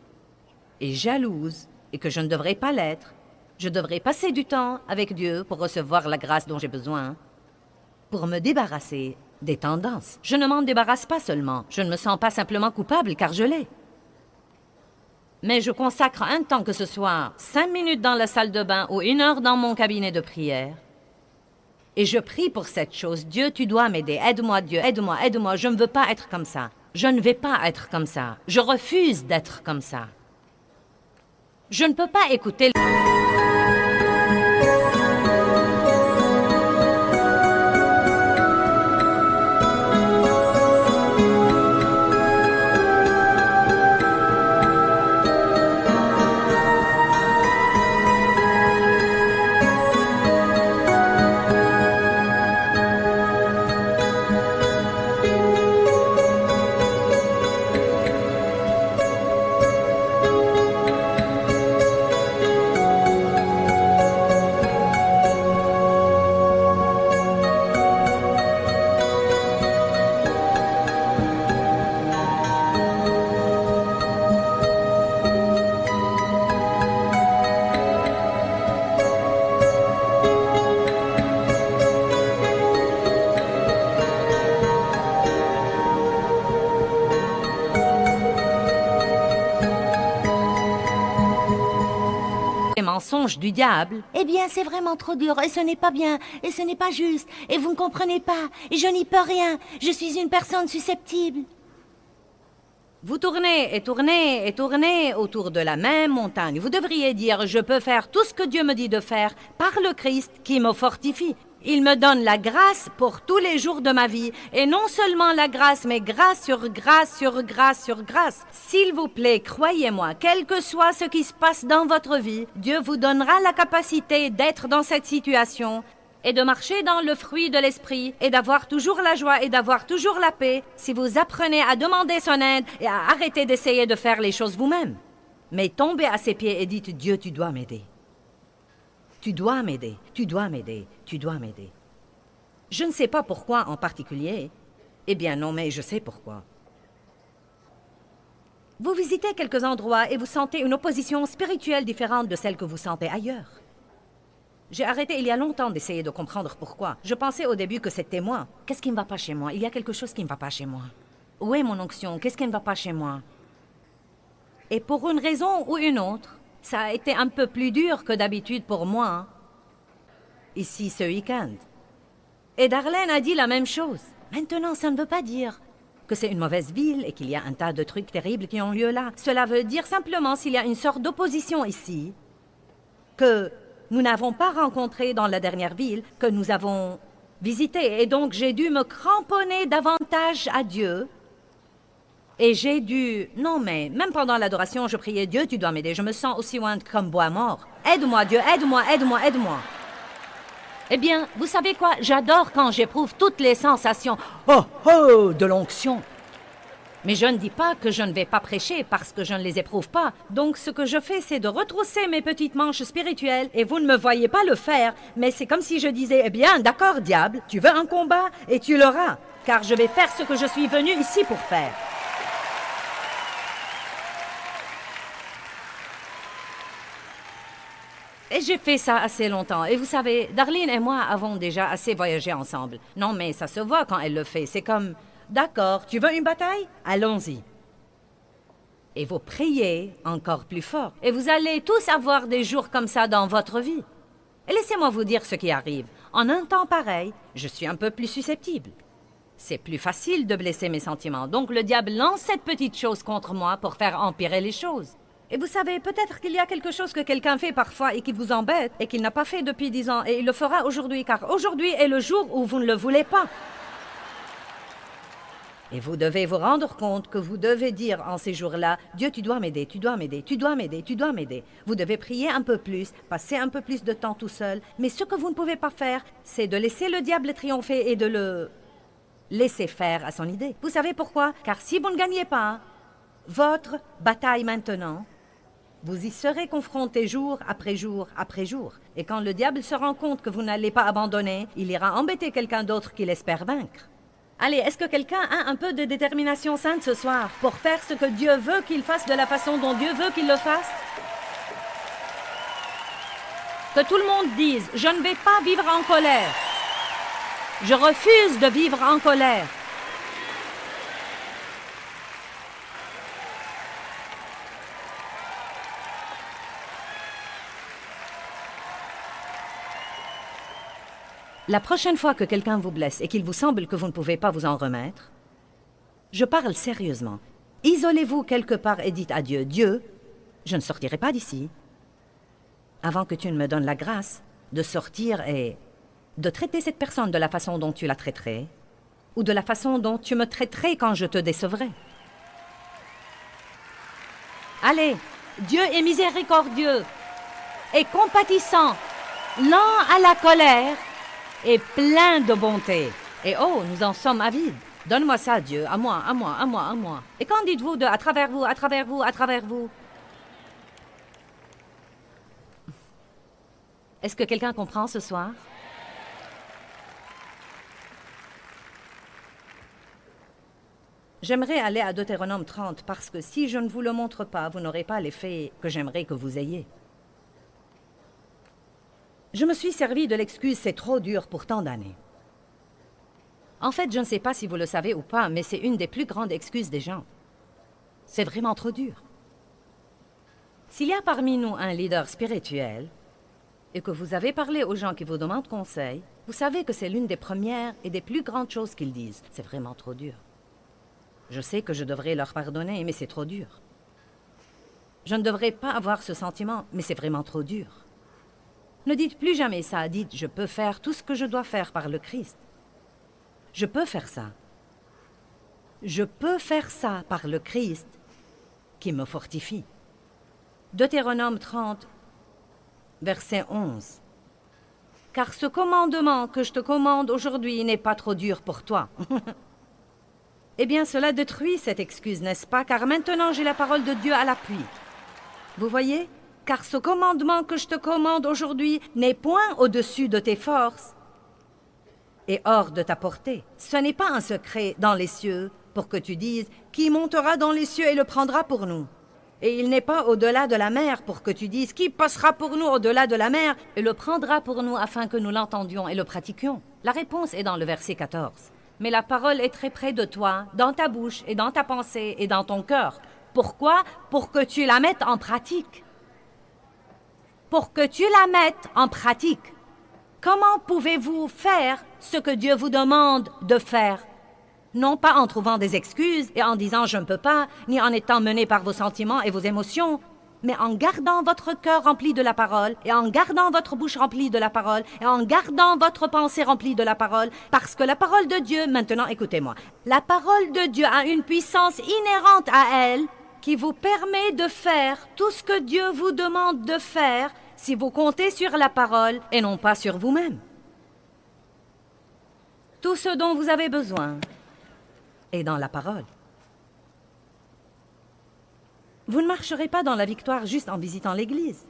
et jalouse et que je ne devrais pas l'être, je devrais passer du temps avec Dieu pour recevoir la grâce dont j'ai besoin, pour me débarrasser des tendances. Je ne m'en débarrasse pas seulement. Je ne me sens pas simplement coupable car je l'ai. Mais je consacre un temps, que ce soit 5 minutes dans la salle de bain ou 1 heure dans mon cabinet de prière. Et je prie pour cette chose. Dieu, tu dois m'aider. Aide-moi, Dieu. Aide-moi, aide-moi. Je ne veux pas être comme ça. Je ne vais pas être comme ça. Je refuse d'être comme ça. Je ne peux pas écouter... mensonges du diable.
Eh bien, c'est vraiment trop dur, et ce n'est pas bien, et ce n'est pas juste, et vous ne comprenez pas, et je n'y peux rien, je suis une personne susceptible.
Vous tournez et tournez et tournez autour de la même montagne. Vous devriez dire, je peux faire tout ce que Dieu me dit de faire par le Christ qui me fortifie. Il me donne la grâce pour tous les jours de ma vie. Et non seulement la grâce, mais grâce sur grâce sur grâce sur grâce. S'il vous plaît, croyez-moi, quel que soit ce qui se passe dans votre vie, Dieu vous donnera la capacité d'être dans cette situation et de marcher dans le fruit de l'esprit et d'avoir toujours la joie et d'avoir toujours la paix si vous apprenez à demander son aide et à arrêter d'essayer de faire les choses vous-même. Mais tombez à ses pieds et dites, Dieu, tu dois m'aider. Tu dois m'aider, tu dois m'aider, tu dois m'aider. Je ne sais pas pourquoi en particulier. Eh bien non, mais je sais pourquoi. Vous visitez quelques endroits et vous sentez une opposition spirituelle différente de celle que vous sentez ailleurs. J'ai arrêté il y a longtemps d'essayer de comprendre pourquoi. Je pensais au début que c'était moi. Qu'est-ce qui ne va pas chez moi? Il y a quelque chose qui ne va pas chez moi. Où est mon onction? Qu'est-ce qui ne va pas chez moi? Et pour une raison ou une autre, ça a été un peu plus dur que d'habitude pour moi, ici ce week-end. Et Darlene a dit la même chose. Maintenant, ça ne veut pas dire que c'est une mauvaise ville et qu'il y a un tas de trucs terribles qui ont lieu là. Cela veut dire simplement s'il y a une sorte d'opposition ici, que nous n'avons pas rencontré dans la dernière ville, que nous avons visiter. Et donc, j'ai dû me cramponner davantage à Dieu. Et j'ai dû... Non, mais même pendant l'adoration, je priais, Dieu, tu dois m'aider. Je me sens aussi loin comme bois mort. Aide-moi, Dieu, aide-moi, aide-moi, aide-moi. Eh bien, vous savez quoi? J'adore quand j'éprouve toutes les sensations. Oh, oh, de l'onction. Mais je ne dis pas que je ne vais pas prêcher parce que je ne les éprouve pas. Donc, ce que je fais, c'est de retrousser mes petites manches spirituelles et vous ne me voyez pas le faire. Mais c'est comme si je disais, eh bien, d'accord, diable, tu veux un combat et tu l'auras. Car je vais faire ce que je suis venu ici pour faire. Et j'ai fait ça assez longtemps. Et vous savez, Darlene et moi avons déjà assez voyagé ensemble. Non, mais ça se voit quand elle le fait. C'est comme, d'accord, tu veux une bataille? Allons-y. Et vous priez encore plus fort. Et vous allez tous avoir des jours comme ça dans votre vie. Et laissez-moi vous dire ce qui arrive. En un temps pareil, je suis un peu plus susceptible. C'est plus facile de blesser mes sentiments. Donc le diable lance cette petite chose contre moi pour faire empirer les choses. Et vous savez, peut-être qu'il y a quelque chose que quelqu'un fait parfois et qui vous embête et qu'il n'a pas fait depuis 10 ans et il le fera aujourd'hui, car aujourd'hui est le jour où vous ne le voulez pas. Et vous devez vous rendre compte que vous devez dire en ces jours-là, Dieu, tu dois m'aider, tu dois m'aider, tu dois m'aider, tu dois m'aider. Vous devez prier un peu plus, passer un peu plus de temps tout seul. Mais ce que vous ne pouvez pas faire, c'est de laisser le diable triompher et de le laisser faire à son idée. Vous savez pourquoi? Car si vous ne gagnez pas votre bataille maintenant, vous y serez confronté jour après jour après jour. Et quand le diable se rend compte que vous n'allez pas abandonner, il ira embêter quelqu'un d'autre qu'il espère vaincre. Allez, est-ce que quelqu'un a un peu de détermination sainte ce soir pour faire ce que Dieu veut qu'il fasse de la façon dont Dieu veut qu'il le fasse? Que tout le monde dise, je ne vais pas vivre en colère. Je refuse de vivre en colère. La prochaine fois que quelqu'un vous blesse et qu'il vous semble que vous ne pouvez pas vous en remettre, je parle sérieusement. Isolez-vous quelque part et dites à Dieu, Dieu, je ne sortirai pas d'ici avant que tu ne me donnes la grâce de sortir et de traiter cette personne de la façon dont tu la traiterais ou de la façon dont tu me traiterais quand je te décevrais. Allez, Dieu est miséricordieux et compatissant, lent à la colère et plein de bonté. Et oh, nous en sommes avides. Donne-moi ça, Dieu, à moi, à moi, à moi, à moi. Et quand dites-vous de à travers vous, à travers vous, à travers vous? Est-ce que quelqu'un comprend ce soir? J'aimerais aller à Deutéronome 30 parce que si je ne vous le montre pas, vous n'aurez pas l'effet que j'aimerais que vous ayez. Je me suis servi de l'excuse « c'est trop dur pour tant d'années ». En fait, je ne sais pas si vous le savez ou pas, mais c'est une des plus grandes excuses des gens. C'est vraiment trop dur. S'il y a parmi nous un leader spirituel et que vous avez parlé aux gens qui vous demandent conseil, vous savez que c'est l'une des premières et des plus grandes choses qu'ils disent. C'est vraiment trop dur. Je sais que je devrais leur pardonner, mais c'est trop dur. Je ne devrais pas avoir ce sentiment, mais c'est vraiment trop dur. Ne dites plus jamais ça, dites « je peux faire tout ce que je dois faire par le Christ ». Je peux faire ça. Je peux faire ça par le Christ qui me fortifie. Deutéronome 30, verset 11. « Car ce commandement que je te commande aujourd'hui n'est pas trop dur pour toi. » Eh bien, cela détruit cette excuse, n'est-ce pas? Car maintenant j'ai la parole de Dieu à l'appui. Vous voyez? Car ce commandement que je te commande aujourd'hui n'est point au-dessus de tes forces et hors de ta portée. Ce n'est pas un secret dans les cieux pour que tu dises « Qui montera dans les cieux et le prendra pour nous ?» Et il n'est pas au-delà de la mer pour que tu dises « Qui passera pour nous au-delà de la mer et le prendra pour nous afin que nous l'entendions et le pratiquions ?» La réponse est dans le verset 14. Mais la parole est très près de toi, dans ta bouche et dans ta pensée et dans ton cœur. Pourquoi? Pour que tu la mettes en pratique. Pour que tu la mettes en pratique. Comment pouvez-vous faire ce que Dieu vous demande de faire? Non pas en trouvant des excuses et en disant « je ne peux pas », ni en étant mené par vos sentiments et vos émotions, mais en gardant votre cœur rempli de la parole, et en gardant votre bouche remplie de la parole, et en gardant votre pensée remplie de la parole, parce que la parole de Dieu, maintenant écoutez-moi, la parole de Dieu a une puissance inhérente à elle qui vous permet de faire tout ce que Dieu vous demande de faire si vous comptez sur la parole et non pas sur vous-même. Tout ce dont vous avez besoin est dans la parole. Vous ne marcherez pas dans la victoire juste en visitant l'église.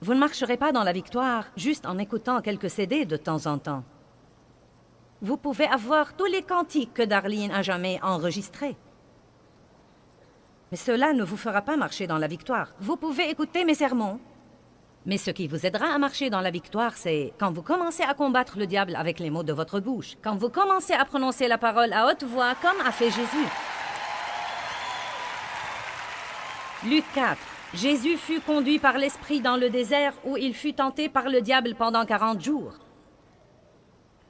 Vous ne marcherez pas dans la victoire juste en écoutant quelques CD de temps en temps. Vous pouvez avoir tous les cantiques que Darlene a jamais enregistrés. Mais cela ne vous fera pas marcher dans la victoire. Vous pouvez écouter mes sermons. Mais ce qui vous aidera à marcher dans la victoire, c'est quand vous commencez à combattre le diable avec les mots de votre bouche, quand vous commencez à prononcer la parole à haute voix, comme a fait Jésus. Luc 4. Jésus fut conduit par l'Esprit dans le désert où il fut tenté par le diable pendant 40 jours.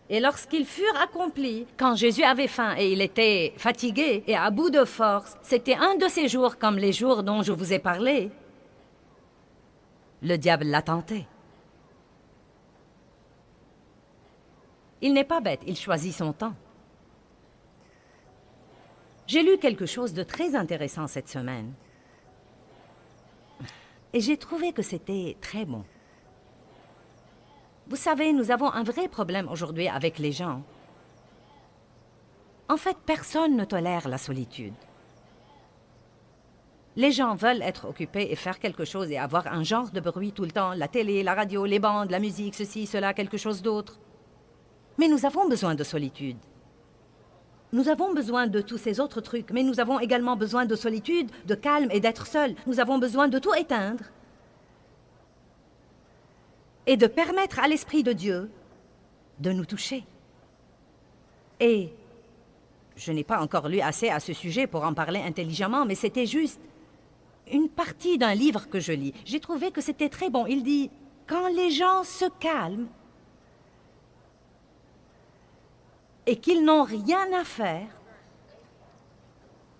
Et lorsqu'ils furent accomplis, quand Jésus avait faim et il était fatigué et à bout de force, c'était un de ces jours comme les jours dont je vous ai parlé. Le diable l'a tenté. Il n'est pas bête, il choisit son temps. J'ai lu quelque chose de très intéressant cette semaine. Et j'ai trouvé que c'était très bon. Vous savez, nous avons un vrai problème aujourd'hui avec les gens. En fait, personne ne tolère la solitude. Les gens veulent être occupés et faire quelque chose et avoir un genre de bruit tout le temps, la télé, la radio, les bandes, la musique, ceci, cela, quelque chose d'autre. Mais nous avons besoin de solitude. Nous avons besoin de tous ces autres trucs, mais nous avons également besoin de solitude, de calme et d'être seuls. Nous avons besoin de tout éteindre et de permettre à l'Esprit de Dieu de nous toucher. Et je n'ai pas encore lu assez à ce sujet pour en parler intelligemment, mais c'était juste une partie d'un livre que je lis. J'ai trouvé que c'était très bon. Il dit, quand les gens se calment et qu'ils n'ont rien à faire.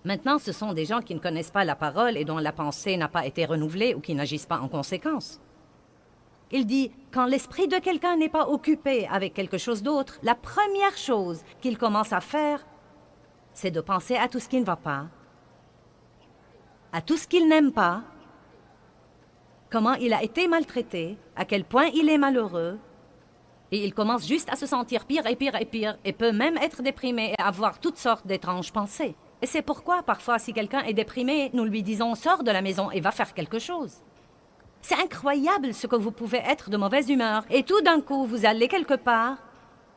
Maintenant, ce sont des gens qui ne connaissent pas la parole et dont la pensée n'a pas été renouvelée ou qui n'agissent pas en conséquence. Il dit, quand l'esprit de quelqu'un n'est pas occupé avec quelque chose d'autre, la première chose qu'il commence à faire, c'est de penser à tout ce qui ne va pas, à tout ce qu'il n'aime pas, comment il a été maltraité, à quel point il est malheureux, et il commence juste à se sentir pire et pire et pire, et peut même être déprimé et avoir toutes sortes d'étranges pensées. Et c'est pourquoi, parfois, si quelqu'un est déprimé, nous lui disons « Sors de la maison et va faire quelque chose ». C'est incroyable ce que vous pouvez être de mauvaise humeur, et tout d'un coup, vous allez quelque part,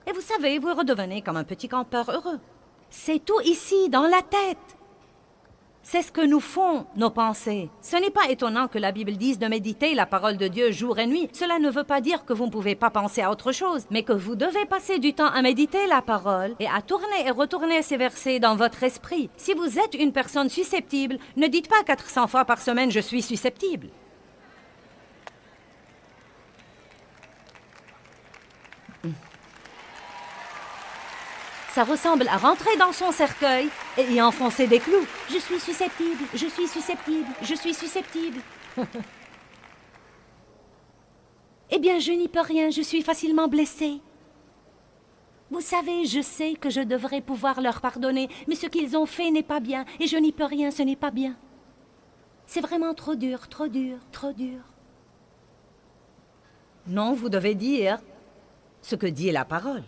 et vous savez, vous redevenez comme un petit campeur heureux. C'est tout ici, dans la tête. C'est ce que nous font nos pensées. Ce n'est pas étonnant que la Bible dise de méditer la parole de Dieu jour et nuit. Cela ne veut pas dire que vous ne pouvez pas penser à autre chose, mais que vous devez passer du temps à méditer la parole et à tourner et retourner ces versets dans votre esprit. Si vous êtes une personne susceptible, ne dites pas 400 fois par semaine « je suis susceptible ». Ça ressemble à rentrer dans son cercueil et y enfoncer des clous.
Je suis susceptible, je suis susceptible, je suis susceptible. Eh bien, je n'y peux rien, je suis facilement blessée. Vous savez, je sais que je devrais pouvoir leur pardonner, mais ce qu'ils ont fait n'est pas bien, et je n'y peux rien, ce n'est pas bien. C'est vraiment trop dur, trop dur, trop dur.
Non, vous devez dire ce que dit la parole.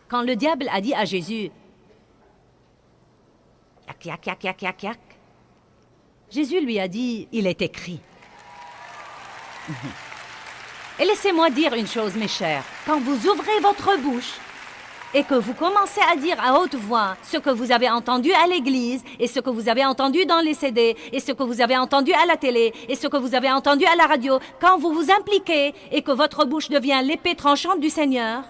Quand le diable a dit à Jésus « Yak, yak, yak, yak, yak, yak », Jésus lui a dit « Il est écrit ». Et laissez-moi dire une chose, mes chers. Quand vous ouvrez votre bouche et que vous commencez à dire à haute voix ce que vous avez entendu à l'église et ce que vous avez entendu dans les CD et ce que vous avez entendu à la télé et ce que vous avez entendu à la radio, quand vous vous impliquez et que votre bouche devient l'épée tranchante du Seigneur,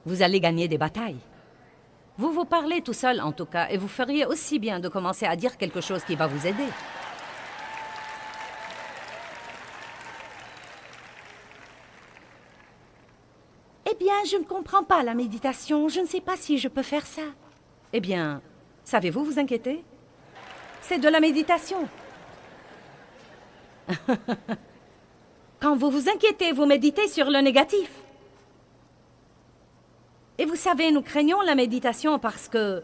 vous allez gagner des batailles. Vous vous parlez tout seul en tout cas, et vous feriez aussi bien de commencer à dire quelque chose qui va vous aider.
Eh bien, je ne comprends pas la méditation, je ne sais pas si je peux faire ça.
Eh bien, savez-vous vous inquiéter? C'est de la méditation. Quand vous vous inquiétez, vous méditez sur le négatif. Et vous savez, nous craignons la méditation parce que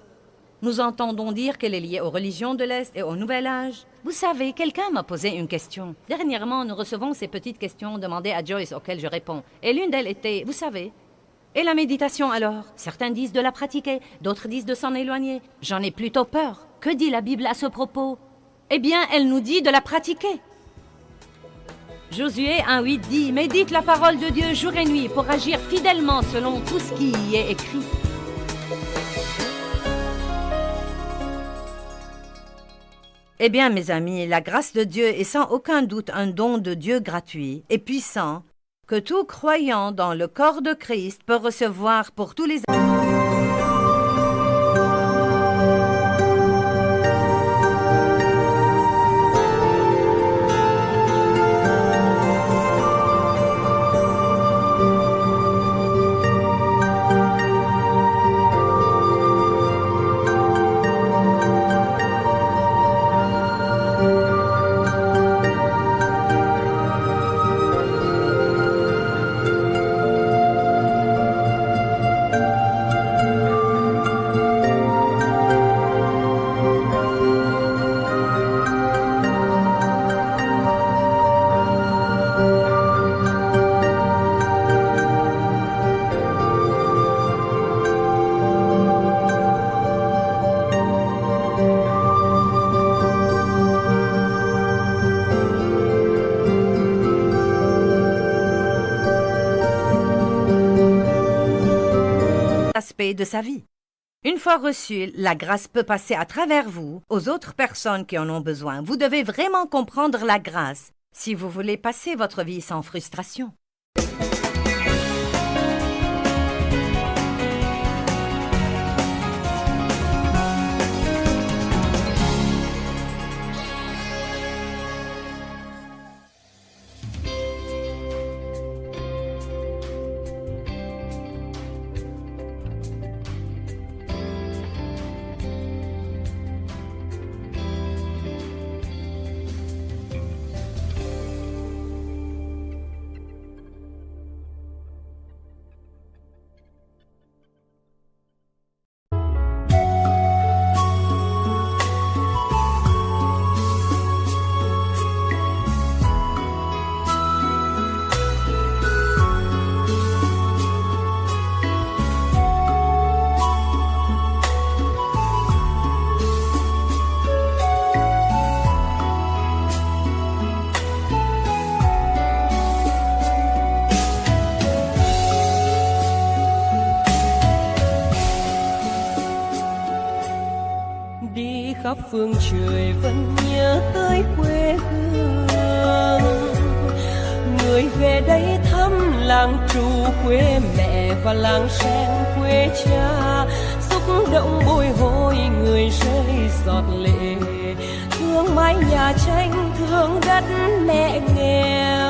nous entendons dire qu'elle est liée aux religions de l'Est et au Nouvel Âge. Vous savez, quelqu'un m'a posé une question. Dernièrement, nous recevons ces petites questions demandées à Joyce auxquelles je réponds. Et l'une d'elles était, vous savez, et la méditation alors? Certains disent de la pratiquer, d'autres disent de s'en éloigner. J'en ai plutôt peur. Que dit la Bible à ce propos? Eh bien, elle nous dit de la pratiquer. Josué 1,8 dit « Médite la parole de Dieu jour et nuit pour agir fidèlement selon tout ce qui y est écrit. » Eh bien, mes amis, la grâce de Dieu est sans aucun doute un don de Dieu gratuit et puissant que tout croyant dans le corps de Christ peut recevoir pour tous les aspects de sa vie. Une fois reçue, la grâce peut passer à travers vous aux autres personnes qui en ont besoin. Vous devez vraiment comprendre la grâce si vous voulez passer votre vie sans frustration.
khắp phương trời vẫn nhớ tới quê hương. Người về đây thăm làng trù quê mẹ và làng sen quê cha, xúc động bồi hồi người rơi giọt lệ, thương mái nhà tranh thương đất mẹ nghèo.